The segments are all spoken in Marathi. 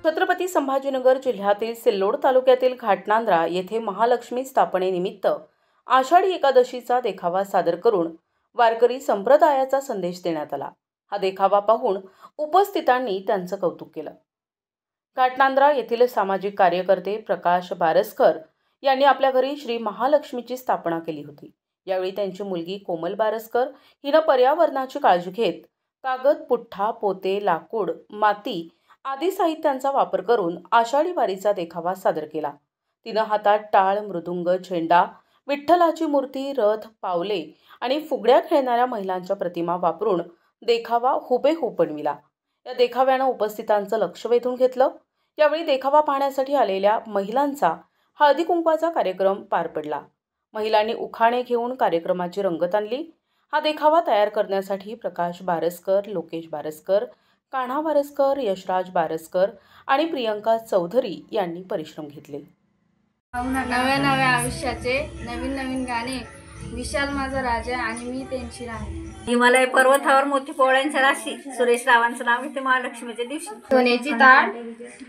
छत्रपती संभाजीनगर जिल्ह्यातील सिल्लोड तालुक्यातील घाटनांद्रा येथे महालक्ष्मी स्थापनेनिमित्त आषाढी एकादशीचा देखावा सादर करून वारकरी संप्रदायाचा संदेश देण्यात आला। हा देखावा पाहून उपस्थितांनी त्यांचं कौतुक केलं। घाटनांद्रा येथील सामाजिक कार्यकर्ते प्रकाश बारसकर यांनी आपल्या घरी श्री महालक्ष्मीची स्थापना केली होती। यावेळी त्यांची मुलगी कोमल बारसकर हिने पर्यावरणाची काळजी घेत कागद, पुठ्ठा, पोते, लाकूड, माती आदी साहित्यांचा वापर करून आषाढी वारीचा देखावा सादर केला। तिने हातात टाळ, मृदुंग, झेंडा, विठ्ठलाची मूर्ती, रथ, पावले आणि फुगड्या खेळणाऱ्या महिलांच्या प्रतिमा वापरून देखावा हुबेहूब बनविला। या देखाव्याने उपस्थितांचं लक्ष वेधून घेतलं। यावेळी देखावा पाहण्यासाठी आलेल्या महिलांचा हळदी कुंकवाचा कार्यक्रम पार पडला। महिलांनी उखाणे घेऊन कार्यक्रमाची रंगत आणली। हा देखावा तयार करण्यासाठी प्रकाश बारसकर, लोकेश बारसकर, कान्हा बारसकर, यशराज बारसकर आणि प्रियंका चौधरी यांनी परिश्रम घेतले। नव्या आयुष्याचे नवीन गाणे, विशाल माझा राजा आणि मी त्यांची राणी। हिमालय पर्वतावर मोती पोळ्यांच्या राशी, सुरेश रावांचं नाव घेते महालक्ष्मीच्या दिवशी। सोन्याची ताट,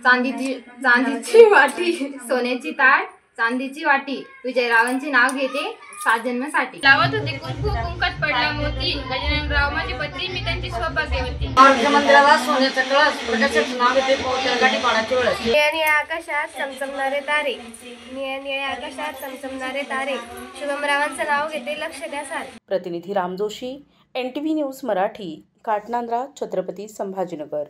चांदीची वाटी, सोन्याची ताट, चांदीची वाटी, विजयरावांचे नाव घेते 7 जन्मासाठी। लावत होते कुंकू, कुंकात पडला मोती, गजाननराव माझी पत्नी, मी त्यांची सौभाग्यवती। मंदिराला सोन्याचा कळस, प्रकाशाचं नाव घेते गाठी पाण्याची वळस। निळ्या आकाशात चमचमणारे तारे, निळ्या आकाशात चमचमणारे तारे, शुभमरावांचं नाव घेते लक्ष द्या सारे। प्रतिनिधी राम जोशी, NTV न्यूज मराठी, घाटनांद्रा, छत्रपती संभाजीनगर।